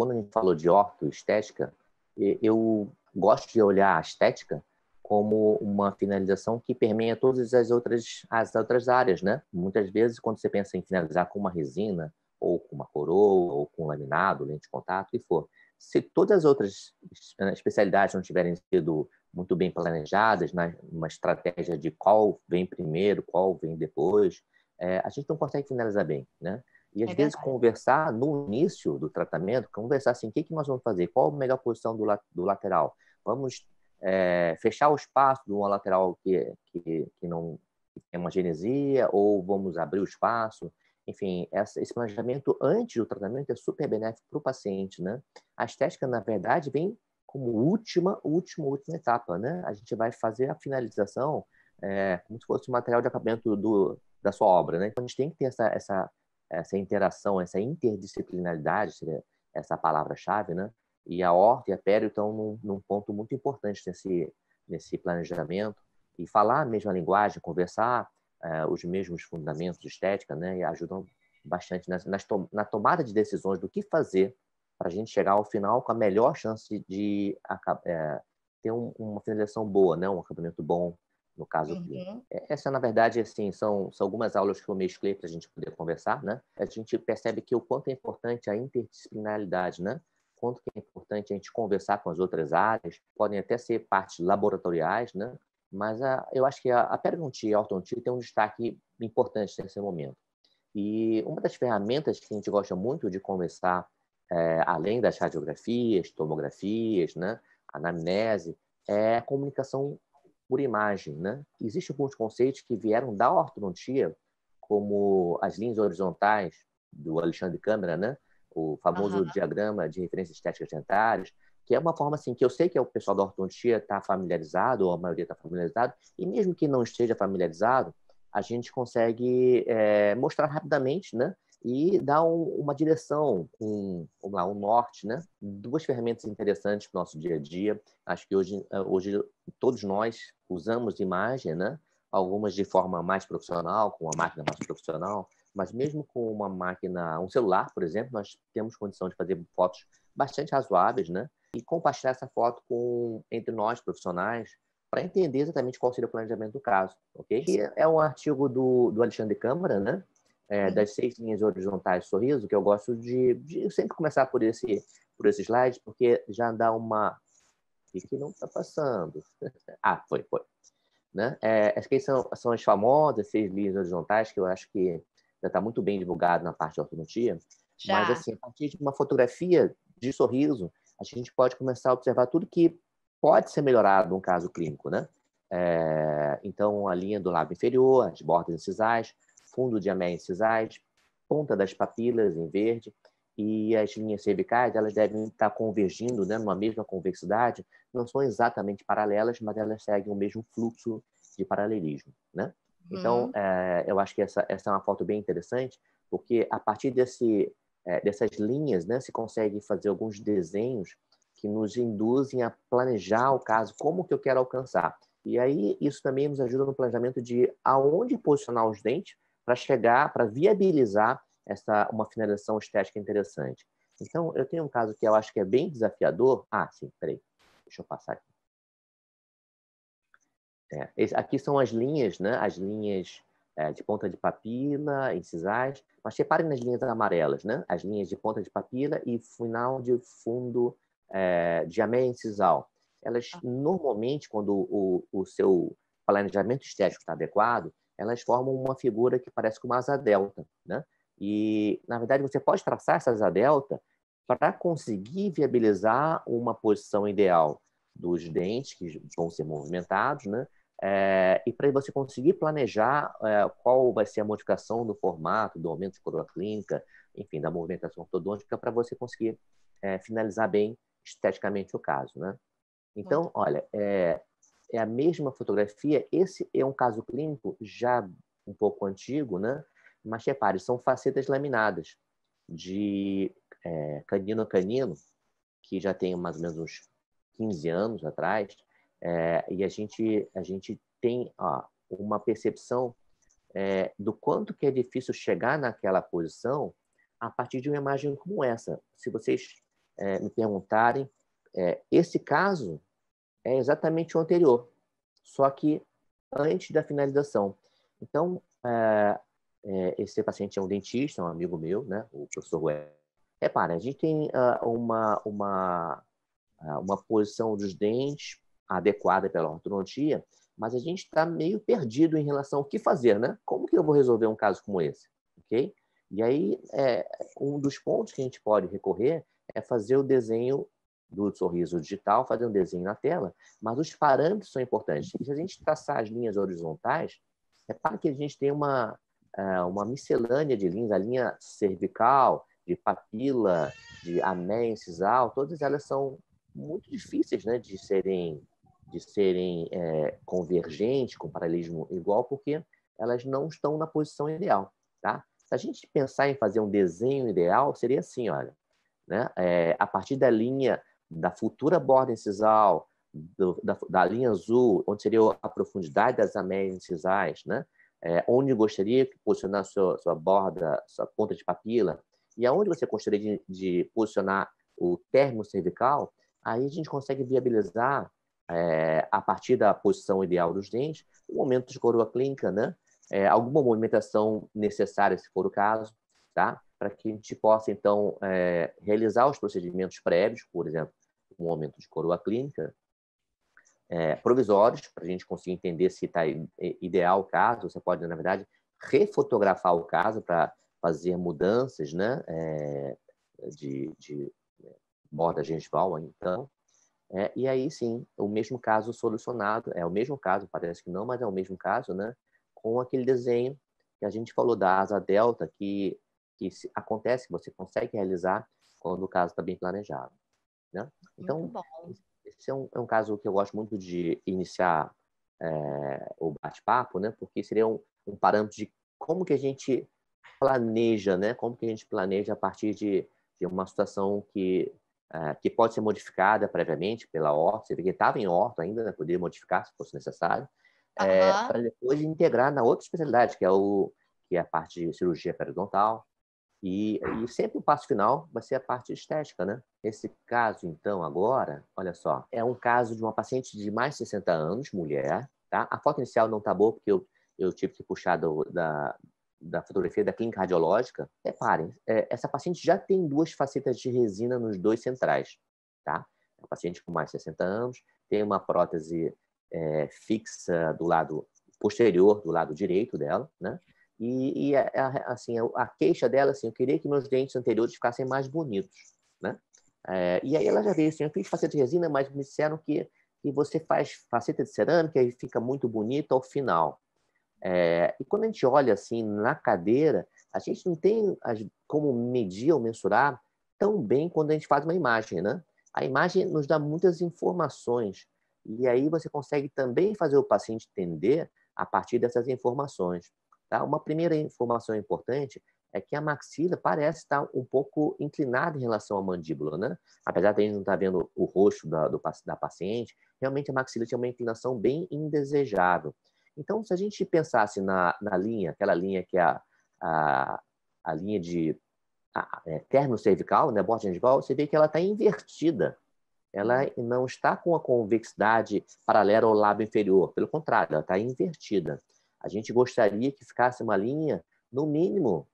Quando a gente falou de ortoestética, eu gosto de olhar a estética como uma finalização que permeia todas as outras áreas, né? Muitas vezes, quando você pensa em finalizar com uma resina, ou com uma coroa, ou com laminado, lente de contato, o que for, se todas as outras especialidades não tiverem sido muito bem planejadas, numa estratégia de qual vem primeiro, qual vem depois, a gente não consegue finalizar bem, né? E, às vezes, verdade. conversar no início do tratamento, conversar assim, o que nós vamos fazer? Qual a melhor posição do lateral? Vamos fechar o espaço de uma lateral que não que tem uma genesia, ou vamos abrir o espaço? Enfim, esse planejamento antes do tratamento é super benéfico para o paciente, né? A estética, na verdade, vem como última etapa, né? A gente vai fazer a finalização como se fosse o material de acabamento da sua obra, né? Então, a gente tem que ter essa interação, essa interdisciplinaridade, seria essa palavra-chave, né? E a horta e a pério estão num ponto muito importante nesse planejamento. E falar a mesma linguagem, conversar os mesmos fundamentos de estética, né? E ajudam bastante na tomada de decisões do que fazer para a gente chegar ao final com a melhor chance de ter uma finalização boa, né? Um acabamento bom, no caso clínico. Uhum. Essa, na verdade, assim, são algumas aulas que eu mesclei para a gente poder conversar, né? A gente percebe que o quanto é importante a interdisciplinaridade, né? Quanto que é importante a gente conversar com as outras áreas, podem até ser partes laboratoriais, né? Mas eu acho que a periodontia e a ortodontia tem um destaque importante nesse momento. E uma das ferramentas que a gente gosta muito de conversar, além das radiografias, tomografias, né? Anamnese, é a comunicação por imagem, né? Existem alguns conceitos que vieram da ortodontia, como as linhas horizontais do Alexandre Câmara, né? O famoso Aham. diagrama de referências estéticas dentárias, que é uma forma assim que eu sei que o pessoal da ortodontia está familiarizado, ou a maioria está familiarizado, e mesmo que não esteja familiarizado, a gente consegue mostrar rapidamente, né? E dar uma direção, vamos lá, um norte, né? Duas ferramentas interessantes para o nosso dia a dia. Acho que hoje todos nós usamos imagem, né? Algumas de forma mais profissional, com uma máquina mais profissional, mas mesmo com uma máquina, um celular, por exemplo, nós temos condição de fazer fotos bastante razoáveis, né? E compartilhar essa foto entre nós, profissionais, para entender exatamente qual seria o planejamento do caso, ok? E é um artigo do Alexandre Câmara, né? Uhum. Das 6 linhas horizontais de sorriso, que eu gosto de sempre começar por esse slide, porque já dá uma... O que não está passando? Foi. Né? Acho que são as famosas 6 linhas horizontais, que eu acho que já está muito bem divulgado na parte de ortodontia, mas, Já. assim, a partir de uma fotografia de sorriso, a gente pode começar a observar tudo que pode ser melhorado no caso clínico, né? Então, a linha do lábio inferior, as bordas incisais, fundo de amé incisais, ponta das papilas em verde, e as linhas cervicais, elas devem estar convergindo, né, numa mesma convexidade, não são exatamente paralelas, mas elas seguem o mesmo fluxo de paralelismo, né? Então, Uhum. eu acho que essa é uma foto bem interessante, porque a partir dessas linhas, né, se consegue fazer alguns desenhos que nos induzem a planejar o caso, como que eu quero alcançar. E aí isso também nos ajuda no planejamento de aonde posicionar os dentes para viabilizar uma finalização estética interessante. Então, eu tenho um caso que eu acho que é bem desafiador. Sim, peraí. Deixa eu passar aqui. Aqui são as linhas, né? As linhas de ponta de papila, incisais, mas reparem nas linhas amarelas, né? As linhas de ponta de papila e final de fundo de amé incisal. Elas, normalmente, quando o seu planejamento estético está adequado, elas formam uma figura que parece com uma asa delta, né? E, na verdade, você pode traçar essa asa delta para conseguir viabilizar uma posição ideal dos dentes, que vão ser movimentados, né? E para você conseguir planejar qual vai ser a modificação do formato, do aumento de coroa clínica, enfim, da movimentação ortodôntica, para você conseguir finalizar bem esteticamente o caso, né? Então, Muito. olha, é a mesma fotografia. Esse é um caso clínico já um pouco antigo, né? Mas repare, são facetas laminadas de canino a canino, que já tem mais ou menos uns 15 anos atrás, e a gente tem uma percepção do quanto que é difícil chegar naquela posição a partir de uma imagem como essa. Se vocês me perguntarem, esse caso é exatamente o anterior, só que antes da finalização. Então, esse paciente é um dentista, um amigo meu, né, o professor Web. Repara, a gente tem uma posição dos dentes adequada pela ortodontia, mas a gente está meio perdido em relação ao que fazer, né? Como que eu vou resolver um caso como esse? Ok? E aí, um dos pontos que a gente pode recorrer é fazer o desenho do sorriso digital, fazer um desenho na tela, mas os parâmetros são importantes. E se a gente traçar as linhas horizontais, repara que a gente tem uma miscelânea de linhas, a linha cervical, de papila, de anéis incisal, todas elas são muito difíceis, né, de serem convergentes, com paralelismo igual, porque elas não estão na posição ideal, tá? Se a gente pensar em fazer um desenho ideal, seria assim, olha, né? A partir da linha da futura borda incisal, da linha azul, onde seria a profundidade das anéis incisais, né? Onde gostaria de posicionar sua borda, sua ponta de papila, e aonde você gostaria de posicionar o término cervical, aí a gente consegue viabilizar, a partir da posição ideal dos dentes, o momento de coroa clínica, né? Alguma movimentação necessária, se for o caso, tá? Para que a gente possa, então, realizar os procedimentos prévios, por exemplo, um momento de coroa clínica, provisórios, para a gente conseguir entender se está ideal o caso. Você pode, na verdade, refotografar o caso para fazer mudanças, né? De borda gengival, então. E aí, sim, o mesmo caso solucionado, é o mesmo caso, parece que não, mas é o mesmo caso, né? Com aquele desenho que a gente falou da asa delta, que acontece, que você consegue realizar quando o caso está bem planejado, né? Muito Então, bom. esse é um caso que eu gosto muito de iniciar o bate-papo, né? Porque seria um parâmetro de como que a gente planeja, né? Como que a gente planeja a partir de uma situação que pode ser modificada previamente pela orto, você vê que estava em orto ainda, né? Poderia modificar se fosse necessário, Aham. para depois integrar na outra especialidade, que é a parte de cirurgia periodontal, e sempre o passo final vai ser a parte estética, né? Esse caso, então, agora, olha só, é um caso de uma paciente de mais de 60 anos, mulher, tá? A foto inicial não tá boa, porque eu tive que puxar da fotografia da clínica radiológica. Reparem, essa paciente já tem 2 facetas de resina nos 2 centrais, tá? É uma paciente com mais de 60 anos, tem uma prótese fixa do lado posterior, do lado direito dela, né? Assim, a queixa dela, assim, eu queria que meus dentes anteriores ficassem mais bonitos, né? E aí ela já veio assim, eu fiz faceta de resina, mas me disseram que você faz faceta de cerâmica e fica muito bonito ao final. E quando a gente olha assim na cadeira, a gente não tem como medir ou mensurar tão bem quando a gente faz uma imagem, né? A imagem nos dá muitas informações e aí você consegue também fazer o paciente entender a partir dessas informações. Tá? Uma primeira informação importante é que a maxila parece estar um pouco inclinada em relação à mandíbula, né? Apesar de a gente não estar vendo o rosto da paciente, realmente a maxila tinha uma inclinação bem indesejável. Então, se a gente pensasse na linha, aquela linha que é a linha de término cervical, né, borda gengival, você vê que ela está invertida. Ela não está com a convexidade paralela ao lábio inferior. Pelo contrário, ela está invertida. A gente gostaria que ficasse uma linha, no mínimo,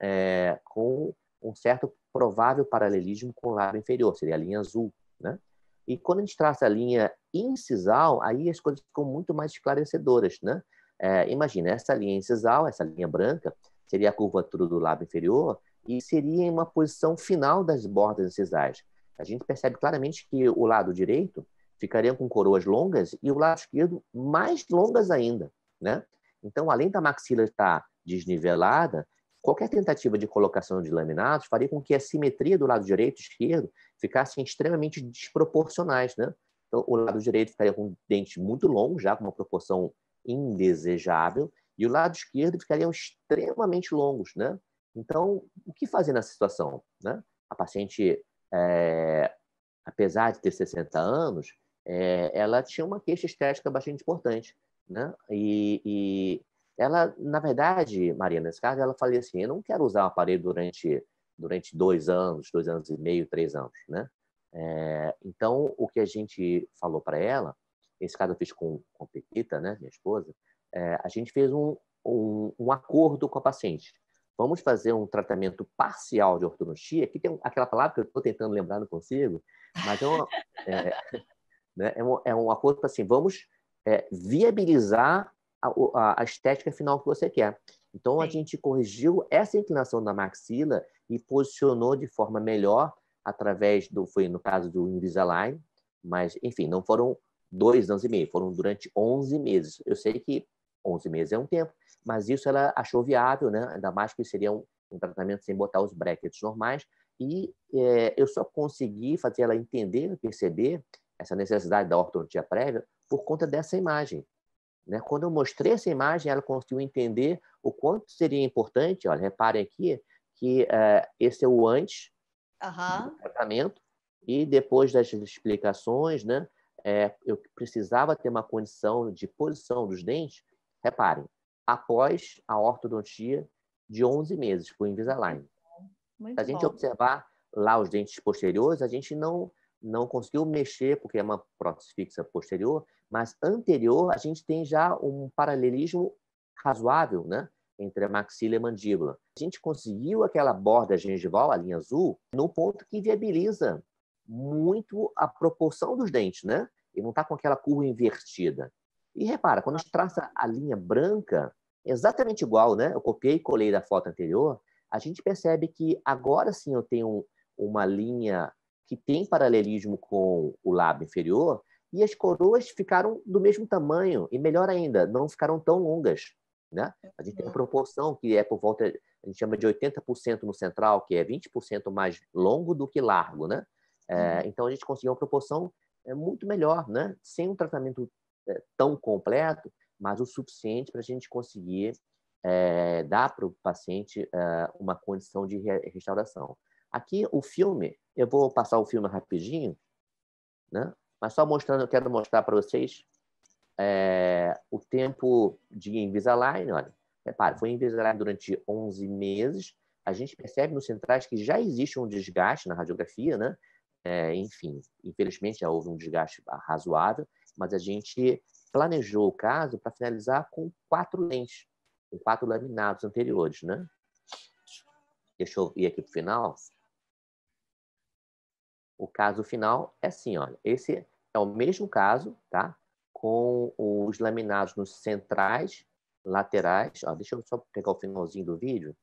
com um certo provável paralelismo com o lábio inferior. Seria a linha azul, né? E quando a gente traça a linha incisal, aí as coisas ficam muito mais esclarecedoras, né? Imagina, essa linha incisal, essa linha branca, seria a curvatura do lábio inferior e seria em uma posição final das bordas incisais. A gente percebe claramente que o lado direito ficaria com coroas longas e o lado esquerdo mais longas ainda, né? Então, além da maxila estar desnivelada, qualquer tentativa de colocação de laminados faria com que a simetria do lado direito e esquerdo ficassem extremamente desproporcionais, né? Então, o lado direito ficaria com dentes muito longos, já com uma proporção indesejável, e o lado esquerdo ficariam extremamente longos, né? Então, o que fazer nessa situação, né? A paciente, apesar de ter 60 anos, ela tinha uma queixa estética bastante importante, né? E ela, na verdade, Maria, nesse caso, ela falou assim, eu não quero usar o aparelho durante 2 anos e meio, 3 anos, né? Então, o que a gente falou para ela, esse caso eu fiz com a Pepita, né, minha esposa, a gente fez um acordo com a paciente. Vamos fazer um tratamento parcial de ortodontia, que tem aquela palavra que eu estou tentando lembrar, não consigo, mas né, é um acordo assim, vamos viabilizar a estética final que você quer. Então, a gente corrigiu essa inclinação da maxila e posicionou de forma melhor através foi no caso do Invisalign, mas, enfim, não foram 2 anos e meio, foram durante 11 meses. Eu sei que 11 meses é um tempo, mas isso ela achou viável, né? Ainda mais que seria um tratamento sem botar os brackets normais, e eu só consegui fazer ela entender, perceber essa necessidade da ortodontia prévia por conta dessa imagem. Né? Quando eu mostrei essa imagem, ela conseguiu entender o quanto seria importante. Olha, reparem aqui que esse é o antes do tratamento, e depois das explicações, né, eu precisava ter uma condição de posição dos dentes, reparem, após a ortodontia de 11 meses por Invisalign. Se a gente observar lá os dentes posteriores, a gente não conseguiu mexer, porque é uma prótese fixa posterior, mas anterior a gente tem já um paralelismo razoável, né, entre a maxila e a mandíbula. A gente conseguiu aquela borda gengival, a linha azul, no ponto que viabiliza muito a proporção dos dentes, né? E não está com aquela curva invertida. E repara, quando a gente traça a linha branca, exatamente igual, né? Eu copiei e colei da foto anterior, a gente percebe que agora sim eu tenho uma linha que tem paralelismo com o lábio inferior, e as coroas ficaram do mesmo tamanho, e melhor ainda, não ficaram tão longas. Né? A gente tem uma proporção que é por volta, a gente chama de 80% no central, que é 20% mais longo do que largo. Né? Então, a gente conseguiu uma proporção muito melhor, né? Sem um tratamento tão completo, mas o suficiente para a gente conseguir dar para o paciente uma condição de restauração. Aqui, o filme, eu vou passar o filme rapidinho, né? Mas só mostrando, eu quero mostrar para vocês o tempo de Invisalign. Olha, repare, foi Invisalign durante 11 meses. A gente percebe nos centrais que já existe um desgaste na radiografia, né? Enfim, infelizmente já houve um desgaste razoável, mas a gente planejou o caso para finalizar com 4 lentes, com 4 laminados anteriores, né? Deixa eu ir aqui para o final. O caso final é assim, olha, esse é o mesmo caso, tá? Com os laminados nos centrais, laterais. Ó, deixa eu só pegar o finalzinho do vídeo.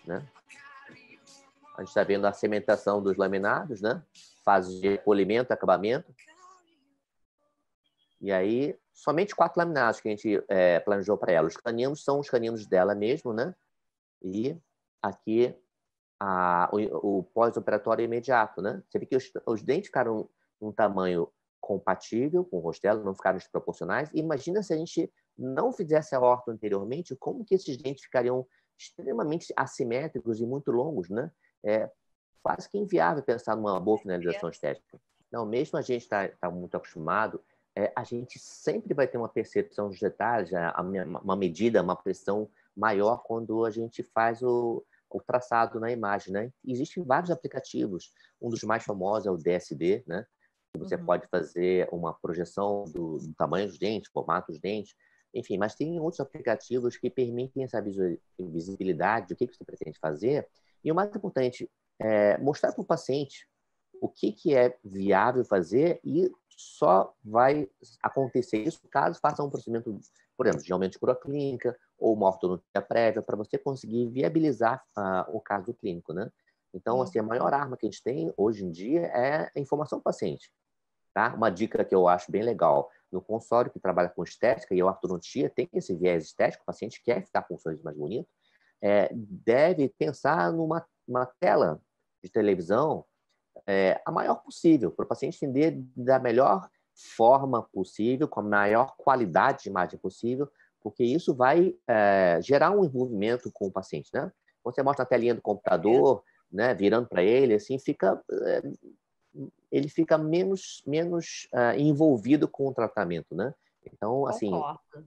Né? A gente está vendo a cimentação dos laminados, né? Fase de polimento, acabamento. E aí, somente 4 laminados que a gente planejou para ela. Os caninos são os caninos dela mesmo, né? E aqui o pós-operatório imediato, né? Você vê que os dentes ficaram um tamanho compatível com o rosto dela, não ficaram desproporcionais. Imagina se a gente não fizesse a orto anteriormente, como que esses dentes ficariam extremamente assimétricos e muito longos, né? É quase que inviável pensar numa boa finalização estética. Não, mesmo a gente tá muito acostumado, a gente sempre vai ter uma percepção dos detalhes, uma medida, uma pressão maior quando a gente faz o traçado na imagem, né? Existem vários aplicativos. Um dos mais famosos é o DSD, né? Você pode fazer uma projeção do tamanho dos dentes, formato dos dentes, enfim, mas tem outros aplicativos que permitem essa visibilidade do que você pretende fazer. E o mais importante é mostrar para o paciente o que é viável fazer, e só vai acontecer isso caso faça um procedimento, por exemplo, de aumento de cura clínica ou uma ortodontia prévia, para você conseguir viabilizar o caso clínico, né? Então, assim, a maior arma que a gente tem hoje em dia é a informação do paciente. Tá? Uma dica que eu acho bem legal, no consultório que trabalha com estética, e a ortodontia tem esse viés estético, o paciente quer ficar com um sorriso mais bonito, deve pensar numa tela de televisão a maior possível, para o paciente entender da melhor forma possível, com a maior qualidade de imagem possível, porque isso vai gerar um envolvimento com o paciente, né? Quando você mostra a telinha do computador, né, virando para ele, assim, ele fica menos envolvido com o tratamento, né? Então, assim,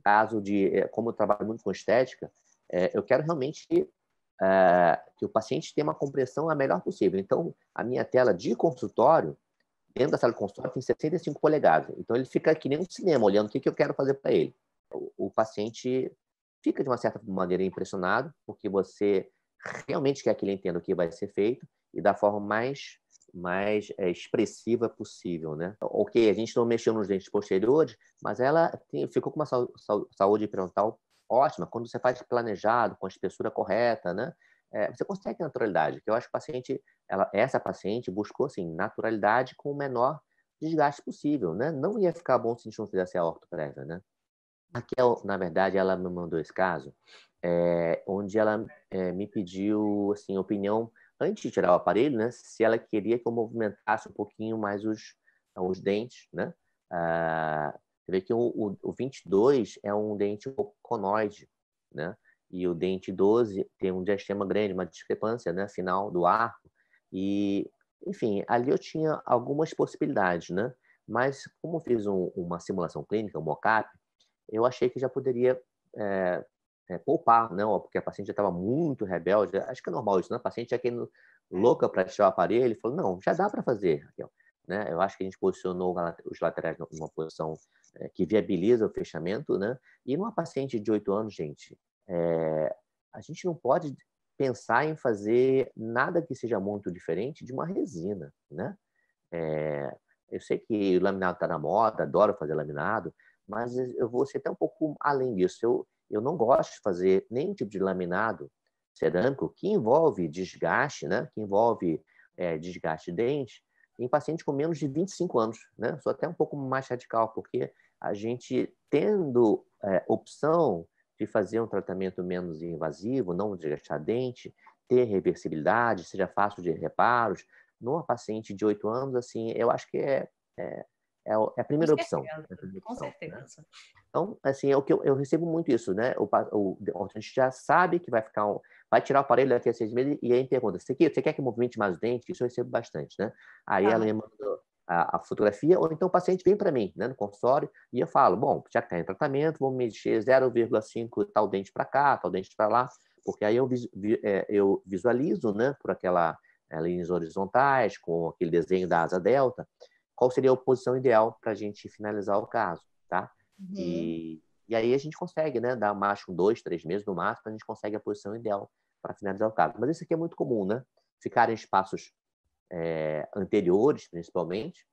caso de, como eu trabalho muito com estética, eu quero realmente que o paciente tenha uma compreensão a melhor possível. Então, a minha tela de consultório, dentro da sala de consultório, tem 65 polegadas. Então, ele fica que nem um cinema, olhando o que eu quero fazer para ele. O paciente fica, de uma certa maneira, impressionado, porque você realmente quer que ele entenda o que vai ser feito e da forma mais expressiva possível, né? Ok, a gente não mexeu nos dentes posteriores, mas ela ficou com uma saúde periodontal ótima. Quando você faz planejado, com a espessura correta, né? Você consegue naturalidade. Que eu acho que essa paciente buscou assim, naturalidade com o menor desgaste possível, né? Não ia ficar bom se a gente não fizesse a orto prévia, né? A Raquel, na verdade, ela me mandou esse caso, onde ela me pediu assim, opinião, antes de tirar o aparelho, né, se ela queria que eu movimentasse um pouquinho mais os dentes. Né? Você vê que o 22 é um dente um pouco conoide, né? E o dente 12 tem um diastema grande, uma discrepância, né, final do arco. E, enfim, ali eu tinha algumas possibilidades, né? Mas como eu fiz uma simulação clínica, um mock-up, eu achei que já poderia poupar, não, porque a paciente já estava muito rebelde. Acho que é normal isso, né? A paciente já querendo louca para tirar o aparelho, falou, não, já dá para fazer, Raquel. Né? Eu acho que a gente posicionou os laterais numa posição que viabiliza o fechamento, né? E numa paciente de 8 anos, gente, a gente não pode pensar em fazer nada que seja muito diferente de uma resina, né? Eu sei que o laminado está na moda, adoro fazer laminado, mas eu vou ser até um pouco além disso. Eu não gosto de fazer nenhum tipo de laminado cerâmico que envolve desgaste, né? Que envolve desgaste de dente em pacientes com menos de 25 anos. Né? Sou até um pouco mais radical, porque a gente tendo opção de fazer um tratamento menos invasivo, não desgastar dente, ter reversibilidade, seja fácil de reparos, numa paciente de 8 anos, assim, eu acho que a primeira opção. Com certeza. Né? Então, assim, é o que eu recebo muito isso, né? A gente já sabe que vai tirar o aparelho daqui a 6 meses e aí pergunta, você quer que movimente mais o dente? Isso eu recebo bastante, né? Aí ela me manda a fotografia, ou então o paciente vem para mim, né, no consultório, e eu falo, bom, já que está em tratamento, vamos mexer 0,5 tal dente para cá, tal dente para lá, porque aí eu visualizo, né, por aquela linhas horizontais, com aquele desenho da asa delta, qual seria a posição ideal para a gente finalizar o caso, tá? Uhum. E aí a gente consegue, né, dar mais com 2, 3 meses no máximo, a gente consegue a posição ideal para finalizar o caso. Mas isso aqui é muito comum, né? Ficar em espaços anteriores, principalmente,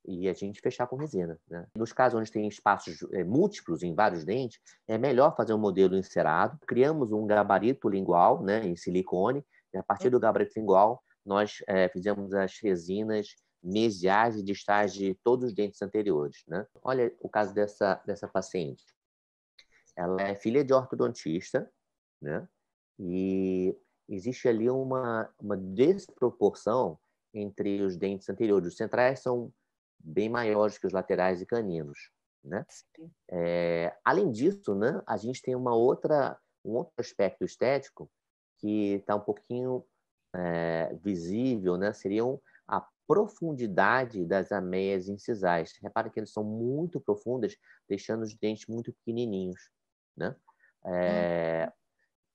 e a gente fechar com resina. Né? Nos casos onde tem espaços múltiplos em vários dentes, é melhor fazer um modelo encerado. Criamos um gabarito lingual, né, em silicone, e a partir do gabarito lingual, nós fizemos as resinas mesiais e distais de todos os dentes anteriores. Né? Olha o caso dessa paciente. Ela é filha de ortodontista, né? E existe ali uma desproporção entre os dentes anteriores. Os centrais são bem maiores que os laterais e caninos, né? Além disso, né, a gente tem um outro aspecto estético que está um pouquinho visível, né? Seriam a profundidade das ameias incisais. Repara que eles são muito profundas, deixando os dentes muito pequenininhos, né?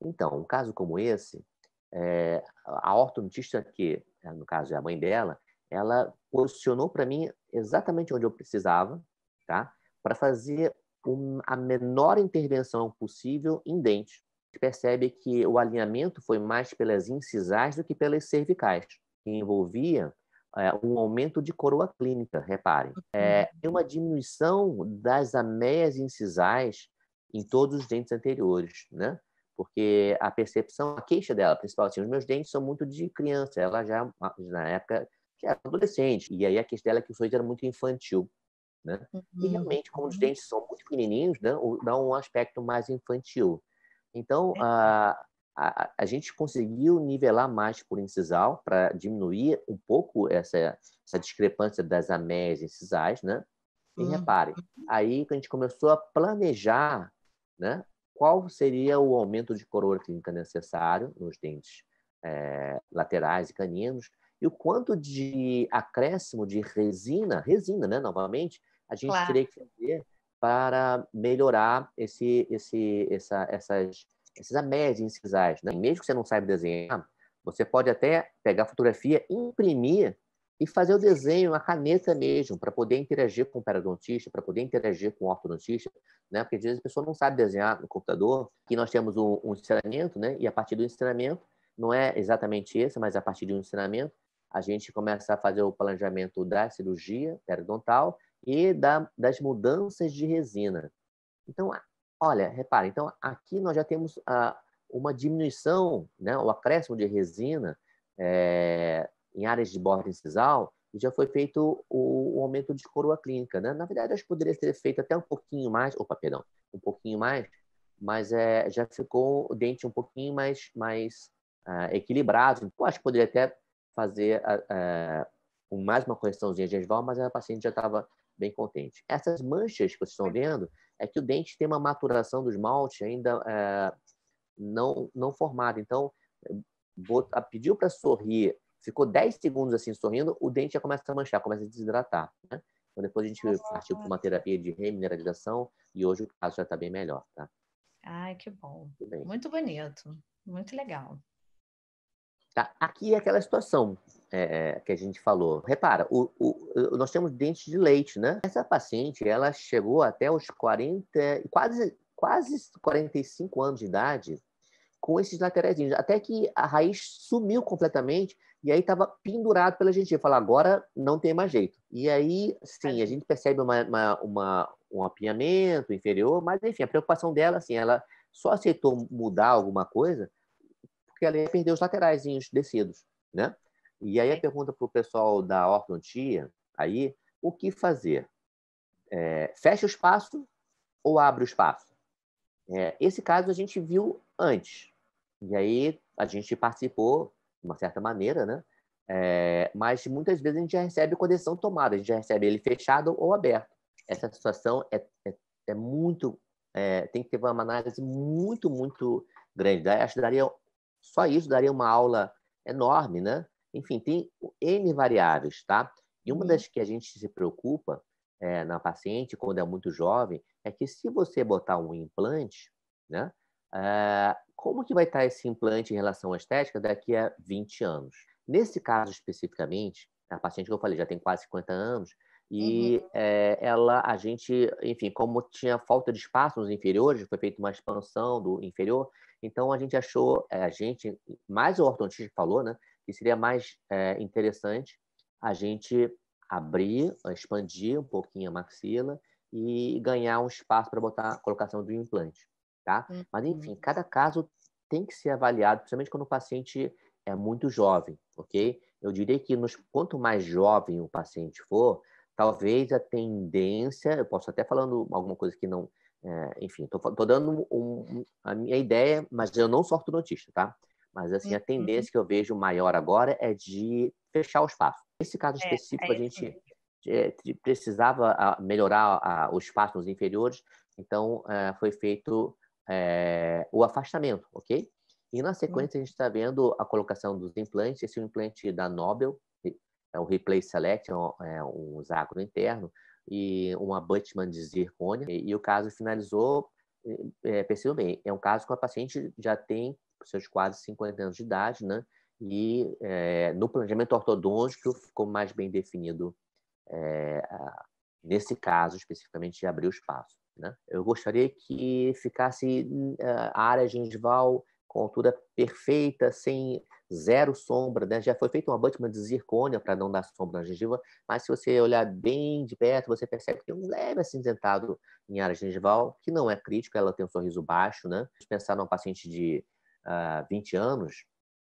Então, um caso como esse, a ortodontista, que no caso é a mãe dela, ela posicionou para mim exatamente onde eu precisava, tá? Para fazer a menor intervenção possível em dente. A gente percebe que o alinhamento foi mais pelas incisais do que pelas cervicais, que envolvia um aumento de coroa clínica, reparem. E uma diminuição das ameias incisais em todos os dentes anteriores, né? Porque a percepção, a queixa dela, principal, assim, os meus dentes são muito de criança, ela já, na época, já era adolescente, e aí a queixa dela é que o sorriso era muito infantil, né? E realmente, como os dentes são muito pequenininhos, né, dá um aspecto mais infantil. Então, a gente conseguiu nivelar mais por incisal para diminuir um pouco essa discrepância das ameias incisais, né? E repare, aí que a gente começou a planejar, né, qual seria o aumento de coroa clínica necessário nos dentes laterais e caninos e o quanto de acréscimo de resina, né, novamente, a gente teria que fazer para melhorar essas esses anéis incisais, né? Mesmo que você não saiba desenhar, você pode até pegar a fotografia, imprimir e fazer o desenho, a caneta mesmo, para poder interagir com o periodontista, para poder interagir com o ortodontista, né? Porque às vezes a pessoa não sabe desenhar no computador. Aqui nós temos um ensinamento, né? E a partir do ensinamento, não é exatamente esse, mas a partir de um ensinamento, a gente começa a fazer o planejamento da cirurgia periodontal e das mudanças de resina. Então, olha, repara, então aqui nós já temos uma diminuição, né, o acréscimo de resina em áreas de borda incisal, e já foi feito o aumento de coroa clínica, né? Na verdade, acho que poderia ter feito até um pouquinho mais, um pouquinho mais, mas já ficou o dente um pouquinho mais equilibrado. Então, acho que poderia até fazer mais uma correçãozinha gengival, mas a paciente já estava bem contente. Essas manchas que vocês estão vendo é que o dente tem uma maturação do esmalte ainda não formada. Então, pediu para sorrir, ficou 10 segundos assim sorrindo, o dente já começa a manchar, começa a desidratar, né? Então, depois a gente partiu para uma terapia de remineralização e hoje o caso já está bem melhor, tá? Ai, que bom. Muito bonito, muito legal. Tá? Aqui é aquela situação que a gente falou. Repara, nós temos dentes de leite, né? Essa paciente, ela chegou até os 40, quase 45 anos de idade com esses laterais, até que a raiz sumiu completamente e aí estava pendurado pela gengiva. Falar, agora não tem mais jeito. E aí, sim, a gente percebe um apinhamento inferior, mas enfim, a preocupação dela, assim, ela só aceitou mudar alguma coisa porque ela ia perder os laterais descidos, né? E aí a pergunta para o pessoal da ortodontia, aí, o que fazer? Fecha o espaço ou abre o espaço? Esse caso a gente viu antes. E aí a gente participou de uma certa maneira, né? Mas muitas vezes a gente já recebe com a decisão tomada, a gente já recebe ele fechado ou aberto. Essa situação é muito... tem que ter uma análise muito, muito grande. Acho que só isso daria uma aula enorme, né? Enfim, tem N variáveis, tá? E uma das que a gente se preocupa na paciente, quando é muito jovem, é que se você botar um implante, né? Como que vai estar esse implante em relação à estética daqui a 20 anos? Nesse caso especificamente, a paciente que eu falei já tem quase 50 anos, e a gente, enfim, como tinha falta de espaço nos inferiores, foi feita uma expansão do inferior, então a gente achou, mais o ortodontista falou, né, que seria mais interessante a gente abrir, expandir um pouquinho a maxila e ganhar um espaço para botar a colocação do implante, tá? Mas enfim, cada caso tem que ser avaliado, principalmente quando o paciente é muito jovem, ok? Eu diria que quanto mais jovem o paciente for, talvez a tendência, eu posso até falando alguma coisa que não, enfim, estou dando a minha ideia, mas eu não sou ortodontista, tá? Mas assim, a tendência que eu vejo maior agora é de fechar o espaço. Nesse caso específico, a gente precisava melhorar o espaço nos inferiores, então foi feito o afastamento, ok? E na sequência a gente está vendo a colocação dos implantes. Esse é um implante da Nobel, é o Replace Select, um záculo interno, e um abutment de zircônia. E o caso finalizou, percebam bem, é um caso que a paciente já tem seus quase 50 anos de idade, né? E no planejamento ortodôntico ficou mais bem definido nesse caso especificamente de abrir o espaço, né? Eu gostaria que ficasse a área gengival com altura perfeita, sem zero sombra, né? Já foi feito um abutment de zircônia para não dar sombra na gengiva, mas se você olhar bem de perto, você percebe que tem um leve acinzentado em área gengival, que não é crítico, ela tem um sorriso baixo, né? Se pensar num paciente de 20 anos,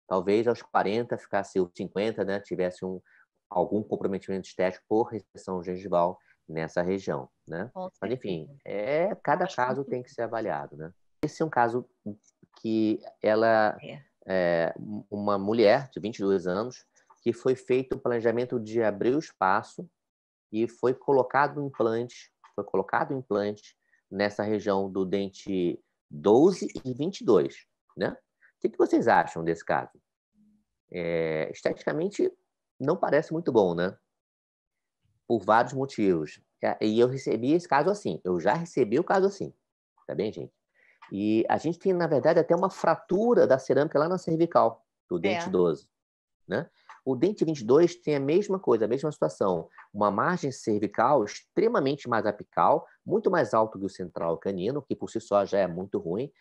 talvez aos 40 ficasse, ou 50, né? Tivesse algum comprometimento estético por recessão gengival nessa região, né? Mas, enfim, cada caso tem que ser avaliado, né? Esse é um caso que ela uma mulher de 22 anos que foi feito o planejamento de abrir o espaço e foi colocado um implante nessa região do dente 12 e 22, né? O que vocês acham desse caso? Esteticamente, não parece muito bom, né? Por vários motivos. E eu recebi esse caso assim. Eu já recebi o caso assim. Tá bem, gente? E a gente tem, na verdade, até uma fratura da cerâmica lá na cervical, do dente 12. Né? O dente 22 tem a mesma coisa, a mesma situação. Uma margem cervical extremamente mais apical, muito mais alto que o central canino, que por si só já é muito ruim,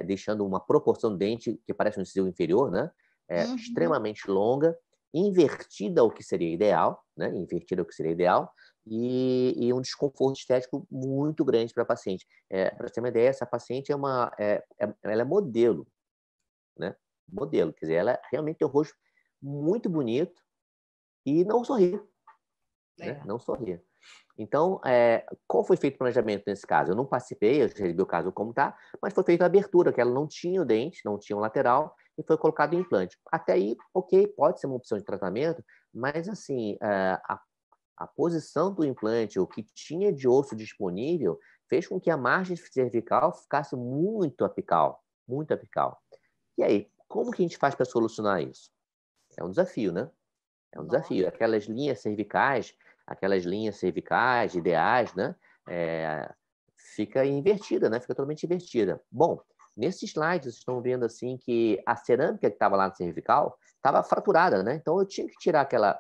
deixando uma proporção do dente que parece um incisivo inferior, né? Extremamente longa, invertida, o que seria ideal, né? Invertida, o que seria ideal, e um desconforto estético muito grande para a paciente. Para você ter uma ideia, essa paciente ela é modelo, né? Modelo, quer dizer, ela realmente tem o rosto muito bonito e não sorri, né? Não sorri. Então, qual foi feito o planejamento nesse caso? Eu não participei, eu recebi o caso como está, mas foi feita a abertura, que ela não tinha o dente, não tinha o lateral, e foi colocado o implante. Até aí, ok, pode ser uma opção de tratamento, mas assim, a posição do implante, o que tinha de osso disponível, fez com que a margem cervical ficasse muito apical, muito apical. E aí, como que a gente faz para solucionar isso? É um desafio, né? É um desafio. Aquelas linhas cervicais ideais, né? Fica invertida, né? Fica totalmente invertida. Bom, nesse slide vocês estão vendo assim que a cerâmica que estava lá na cervical estava fraturada, né? Então eu tinha que tirar aquela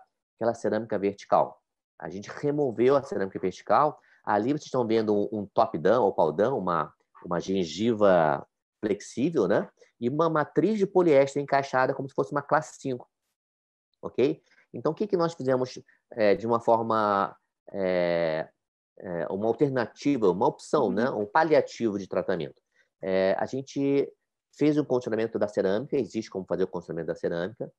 cerâmica vertical. A gente removeu a cerâmica vertical. Ali vocês estão vendo um top-down ou pau-down, uma gengiva flexível, né? E uma matriz de poliéster encaixada como se fosse uma classe 5. Ok? Então, o que nós fizemos de uma forma, uma alternativa, uma opção, né? Um paliativo de tratamento? A gente fez o condicionamento da cerâmica, existe como fazer o condicionamento da cerâmica,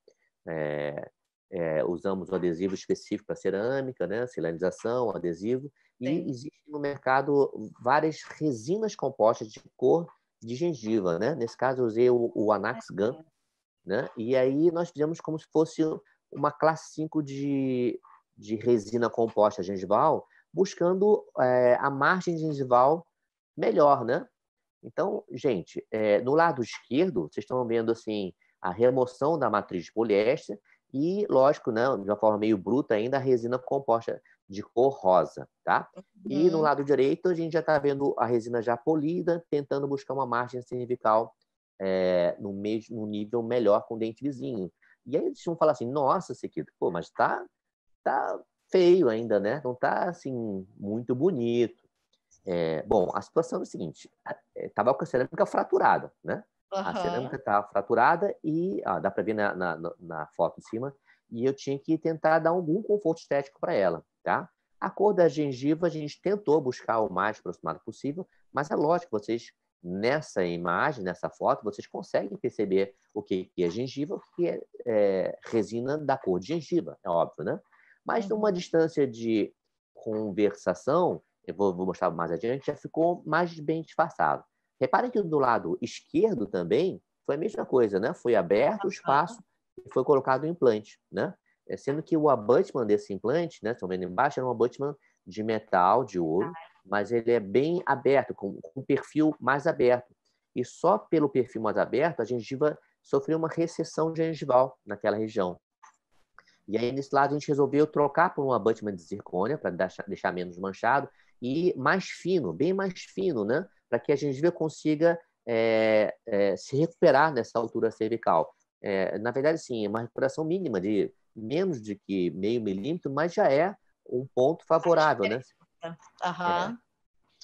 usamos um adesivo específico para cerâmica, né? Silanização, adesivo, e existe no mercado várias resinas compostas de cor de gengiva, né? Nesse caso, eu usei o Anax Gum, né? E aí nós fizemos como se fosse uma classe 5 de resina composta gengival, buscando a margem gengival melhor, né? Então, gente, no lado esquerdo, vocês estão vendo assim a remoção da matriz de poliéster e, lógico, né, de uma forma meio bruta ainda, a resina composta de cor rosa, tá? E no lado direito, a gente já está vendo a resina já polida, tentando buscar uma margem cervical no nível melhor com o dente vizinho. E aí eles vão falar assim, nossa, Sequito, pô, mas tá feio ainda, né? Não tá, assim, muito bonito. Bom, a situação é o seguinte, estava com a cerâmica fraturada, né? A cerâmica estava fraturada e dá para ver na foto em cima, e eu tinha que tentar dar algum conforto estético para ela, tá? A cor da gengiva a gente tentou buscar o mais aproximado possível, mas é lógico, vocês nessa imagem, nessa foto, vocês conseguem perceber o que é gengiva, o que é resina da cor de gengiva, é óbvio, né? Mas numa distância de conversação, eu vou mostrar mais adiante, já ficou mais bem disfarçado. Reparem que do lado esquerdo também foi a mesma coisa, né? Foi aberto o espaço e foi colocado o implante, né? Sendo que o abutment desse implante, né? Estão vendo embaixo, era um abutment de metal, de ouro, mas ele é bem aberto, com um perfil mais aberto. E só pelo perfil mais aberto, a gengiva sofreu uma recessão gengival naquela região. E aí, nesse lado, a gente resolveu trocar por um abutment de zircônia, para deixar menos manchado, e mais fino, bem mais fino, né? Para que a gengiva consiga se recuperar nessa altura cervical. Na verdade, sim, é uma recuperação mínima de menos de que meio milímetro, mas já é um ponto favorável, né?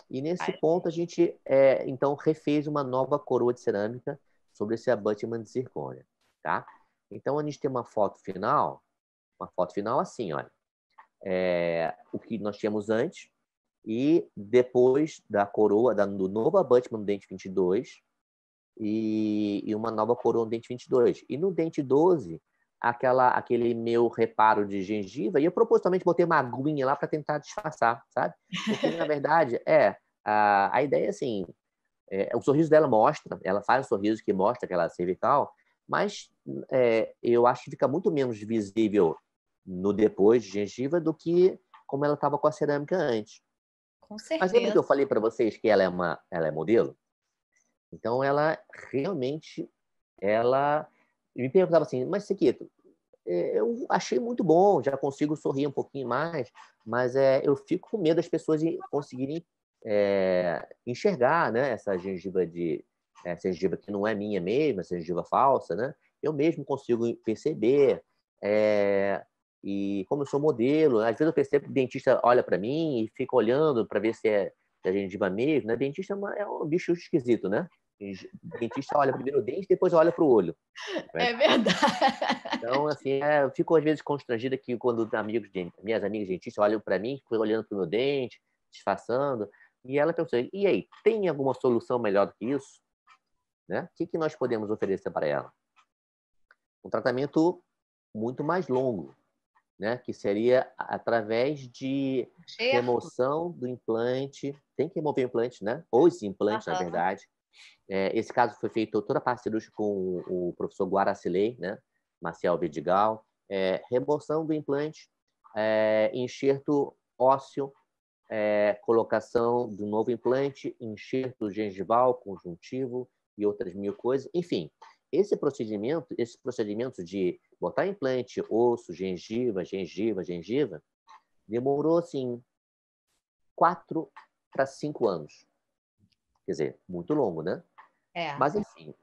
E nesse ponto a gente, então, refez uma nova coroa de cerâmica sobre esse abutment de zircônia, tá? Então, a gente tem uma foto final assim, olha. O que nós tínhamos antes e depois da coroa, do novo abutment no dente 22 e uma nova coroa no dente 22. E no dente 12, aquele meu reparo de gengiva, e eu propositalmente botei uma aguinha lá para tentar disfarçar, sabe? Porque, na verdade, a ideia é assim, o sorriso dela mostra, ela faz um sorriso que mostra aquela cervical, mas eu acho que fica muito menos visível no depois de gengiva do que como ela estava com a cerâmica antes. Com certeza. Mas lembra que eu falei para vocês que ela é modelo? Então, ela realmente, me perguntava assim, mas Sequito, eu achei muito bom, já consigo sorrir um pouquinho mais, mas eu fico com medo das pessoas conseguirem enxergar, né, essa gengiva que não é minha mesmo, essa gengiva falsa, né? Eu mesmo consigo perceber. E como eu sou modelo, às vezes eu percebo que o dentista olha para mim e fica olhando para ver se é gengiva mesmo, né? Dentista é um bicho esquisito, né? Dentista olha primeiro o dente, depois olha para o olho. Né? É verdade. Então, assim, eu fico às vezes constrangida que quando minhas amigas dentistas olham para mim, ficam olhando para o meu dente, disfarçando, e ela pergunta: e aí, tem alguma solução melhor do que isso? Né? O que nós podemos oferecer para ela? Um tratamento muito mais longo, né? Que seria através de Enxerto? remoção do implante. Tem que remover o implante, né? Os implantes, na Aham. verdade. Esse caso foi feito toda a parte cirúrgica com o professor Guaracilei, né? Marcial Vidigal. Remoção do implante, enxerto ósseo, colocação do novo implante, enxerto gengival, conjuntivo e outras mil coisas. Enfim, esses procedimentos de botar implante, osso, gengiva, demorou, assim, 4 para 5 anos. Quer dizer, muito longo, né? É. Mas, enfim,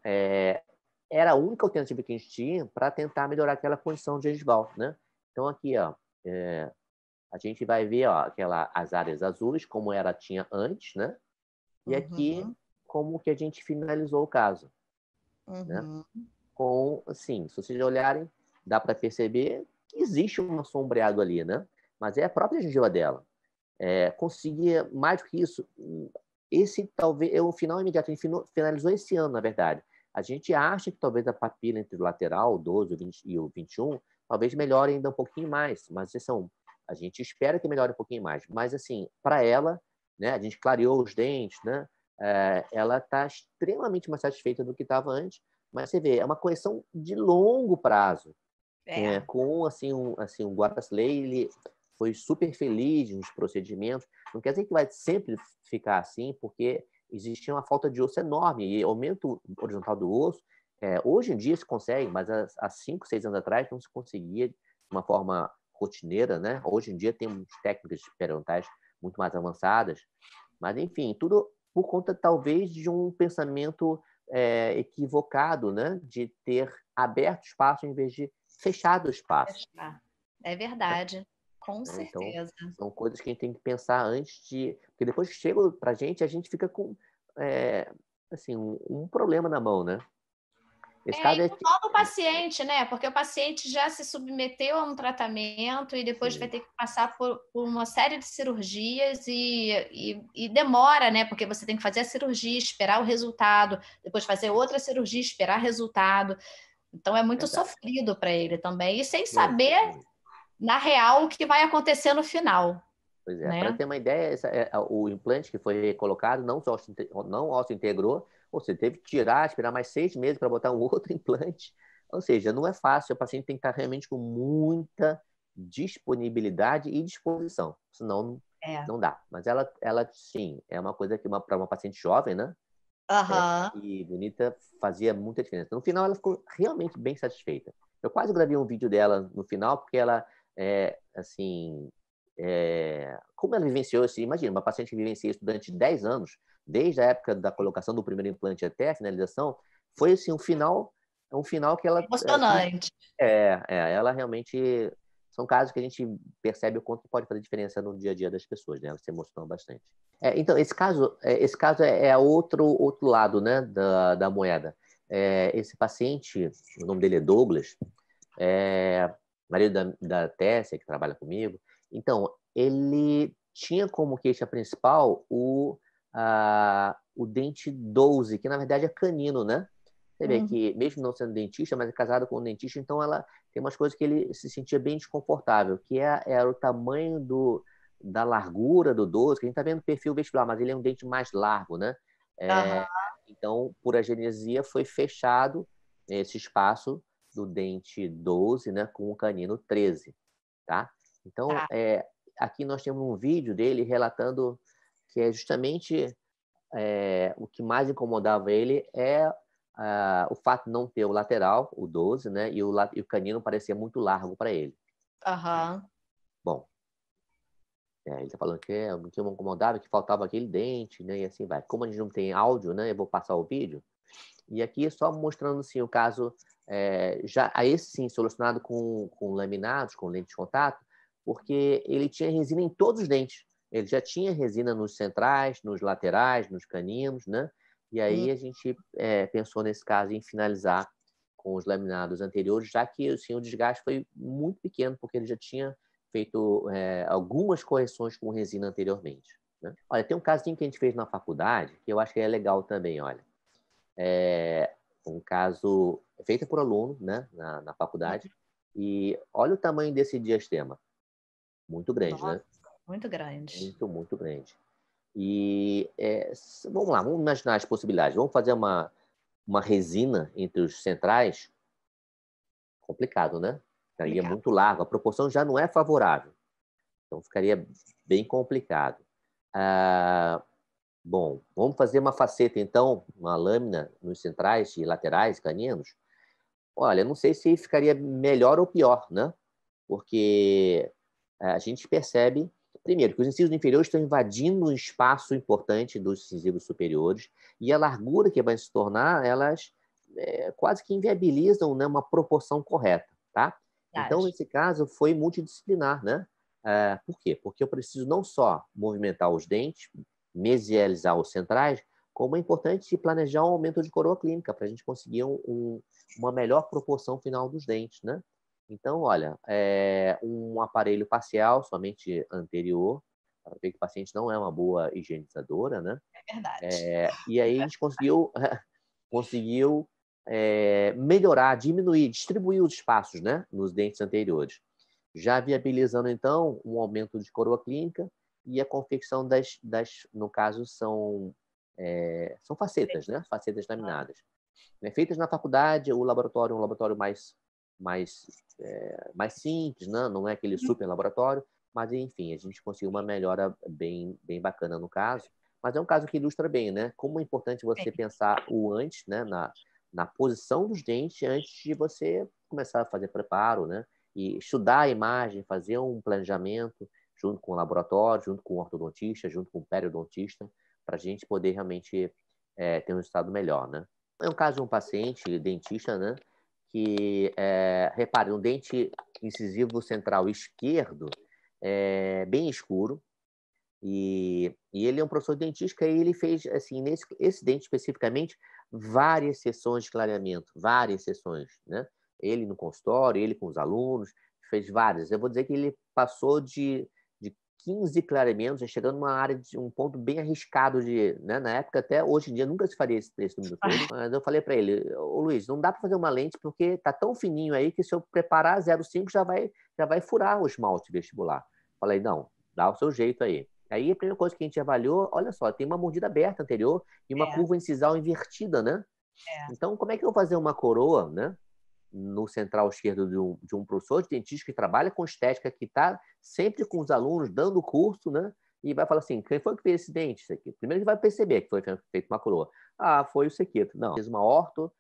era a única alternativa que a gente tinha para tentar melhorar aquela condição gengival, né? Então, aqui, ó, a gente vai ver, ó, as áreas azuis, como tinha antes, né? E aqui, Uhum. como que a gente finalizou o caso, né? Uhum. Assim, se vocês olharem, dá para perceber que existe um sombreado ali, né? Mas é a própria gengiva dela. Conseguia mais do que isso. Esse talvez é o final imediato. A gente finalizou esse ano, na verdade. A gente acha que talvez a papila entre o lateral, o 12 o 20, e o 21, talvez melhore ainda um pouquinho mais. Mas a gente espera que melhore um pouquinho mais. Mas, assim, para ela, né, a gente clareou os dentes, né? Ela está extremamente mais satisfeita do que estava antes. Mas você vê, é uma correção de longo prazo. É. Com o Guarasley, ele foi super feliz nos procedimentos. Não quer dizer que vai sempre ficar assim, porque existia uma falta de osso enorme e aumento horizontal do osso. Hoje em dia se consegue, mas há 5, 6 anos atrás não se conseguia de uma forma rotineira, né? Hoje em dia temos técnicas periodontais muito mais avançadas, mas enfim, tudo por conta talvez de um pensamento equivocado, né? De ter aberto espaço em vez de fechado o espaço. É verdade, com Né? Então, certeza. são coisas que a gente tem que pensar antes de... Porque depois que chega para a gente fica com assim, um problema na mão, né? Esse caso E é... com todo o paciente, né? Porque o paciente já se submeteu a um tratamento e depois vai Sim, ter que passar por uma série de cirurgias e demora, né? Porque você tem que fazer a cirurgia, esperar o resultado, depois fazer outra cirurgia, esperar resultado. Então é muito verdade. sofrido para ele também. E sem Muito, saber, muito. na real, o que vai acontecer no final, Pois é, para né? ter uma ideia, o implante que foi colocado não ósseo integrou, ou seja, teve que tirar, esperar mais 6 meses para botar um outro implante. Ou seja, não é fácil, o paciente tem que estar realmente com muita disponibilidade e disposição, senão É. não dá. Mas ela sim, é uma coisa que para uma paciente jovem, né? Aham. E bonita, fazia muita diferença. No final, ela ficou realmente bem satisfeita. Eu quase gravei um vídeo dela no final, porque ela, assim, como ela vivenciou isso? Imagina, uma paciente que vivencia isso durante 10 anos, desde a época da colocação do primeiro implante até a finalização, foi assim, um final que ela Emocionante. ela realmente são casos que a gente percebe o quanto pode fazer diferença no dia a dia das pessoas, né? Ela se emocionou bastante. Então, esse caso é outro lado, né, da moeda. Esse paciente, o nome dele é Douglas, marido da Tessia, que trabalha comigo. Então, ele tinha como queixa principal o dente 12, que na verdade é canino, né? Você vê Uhum. que, mesmo não sendo dentista, mas é casada com um dentista, então ela tem umas coisas que ele se sentia bem desconfortável, que era o tamanho da largura do 12, que a gente está vendo o perfil vestibular, mas ele é um dente mais largo, né? Aham. Então, por agenesia, foi fechado esse espaço do dente 12, né, com o canino 13, tá? Então, Tá. aqui nós temos um vídeo dele relatando que é justamente o que mais incomodava ele o fato de não ter o lateral, o 12, né, e o canino parecia muito largo para ele. Aham. Bom, Ele está falando que tinha um incomodava, que faltava aquele dente, né? E assim vai. Como a gente não tem áudio, né? Eu vou passar o vídeo. E aqui só mostrando assim, o caso, já esse sim, solucionado com laminados, com lente de contato, porque ele tinha resina em todos os dentes. Ele já tinha resina nos centrais, nos laterais, nos caninos, né? E aí a gente pensou nesse caso em finalizar com os laminados anteriores, já que assim, o desgaste foi muito pequeno, porque ele já tinha feito algumas correções com resina anteriormente, né? Olha, tem um casinho que a gente fez na faculdade, que eu acho que é legal também, olha. Um caso feito por aluno, né, na faculdade, e olha o tamanho desse diastema. Muito grande, Nossa, né? muito grande. Muito, muito grande. E vamos lá, vamos imaginar as possibilidades. Vamos fazer uma resina entre os centrais? Complicado, né? Ficaria Complicado. muito largo. A proporção já não é favorável. Então, ficaria bem complicado. Bom, vamos fazer uma faceta, então, uma lâmina nos centrais e laterais, caninos. Olha, não sei se ficaria melhor ou pior, né? Porque a gente percebe, primeiro, que os incisos inferiores estão invadindo um espaço importante dos incisivos superiores e a largura que vai se tornar, elas quase que inviabilizam, né, uma proporção correta, tá? Então, Verdade. nesse caso, foi multidisciplinar, né? Por quê? Porque eu preciso não só movimentar os dentes, mesializar os centrais, como é importante planejar um aumento de coroa clínica para a gente conseguir uma melhor proporção final dos dentes, né? Então, olha, um aparelho parcial somente anterior, para ver que o paciente não é uma boa higienizadora, né? É verdade. E aí a gente conseguiu melhorar, diminuir, distribuir os espaços, né, nos dentes anteriores, já viabilizando, então, um aumento de coroa clínica e a confecção no caso, são facetas, né? Facetas laminadas. Feitas na faculdade, o laboratório é um laboratório mais simples, né? Não é aquele super laboratório, mas, enfim, a gente conseguiu uma melhora bem, bem bacana no caso. Mas é um caso que ilustra bem, né? Como é importante você pensar o antes, né? Na posição dos dentes antes de você começar a fazer preparo, né? E estudar a imagem, fazer um planejamento junto com o laboratório, junto com o ortodontista, junto com o periodontista, para a gente poder realmente ter um resultado melhor, né? É um caso de um paciente dentista, né? Que, repare, um dente incisivo central esquerdo bem escuro, e ele é um professor de dentística e ele fez, assim, esse dente especificamente, várias sessões de clareamento, várias sessões, né? Ele no consultório, ele com os alunos, fez várias. Eu vou dizer que ele passou de 15 clareamentos, já chegando numa área de um ponto bem arriscado né? Na época, até hoje em dia, nunca se faria esse número todo. Mas eu falei para ele, ô Luiz, não dá para fazer uma lente porque tá tão fininho aí que se eu preparar 0,5 já vai furar o esmalte vestibular. Falei, não, dá o seu jeito aí. Aí a primeira coisa que a gente avaliou, olha só, tem uma mordida aberta anterior e uma curva incisal invertida, né? Então, como é que eu vou fazer uma coroa, né? No central esquerdo de um professor de dentística que trabalha com estética, que está sempre com os alunos, dando curso, né? E vai falar assim, quem foi que fez esse dente? Isso aqui? Primeiro ele vai perceber que foi feito uma coroa. Ah, foi o Sequito. Não, fez uma orto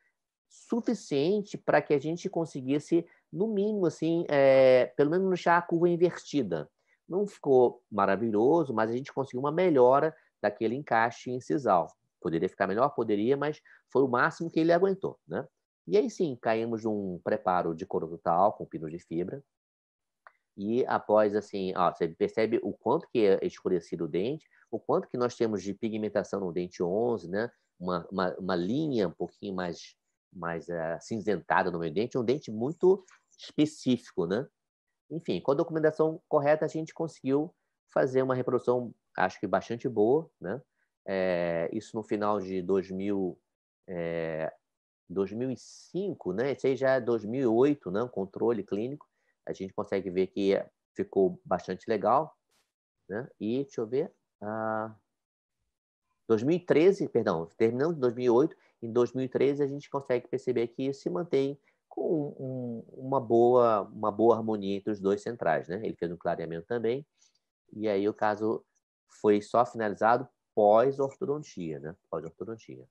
suficiente para que a gente conseguisse, no mínimo, assim, pelo menos deixar a curva invertida. Não ficou maravilhoso, mas a gente conseguiu uma melhora daquele encaixe incisal. Poderia ficar melhor? Poderia, mas foi o máximo que ele aguentou, né? E aí sim, caímos num preparo de couro total com pino de fibra. E após, assim, você percebe o quanto que é escurecido o dente, o quanto que nós temos de pigmentação no dente 11, né? Uma linha um pouquinho mais acinzentada no meio do dente, um dente muito específico, né? Enfim, com a documentação correta, a gente conseguiu fazer uma reprodução, acho que bastante boa, né? Isso no final de 2005, né? Esse aí já é 2008, né? Controle clínico. A gente consegue ver que ficou bastante legal, né? E, deixa eu ver, 2013, perdão, terminando em 2008, em 2013 a gente consegue perceber que se mantém com uma boa harmonia entre os dois centrais, né? Ele fez um clareamento também, e aí o caso foi só finalizado pós-ortodontia, né? Pós-ortodontia.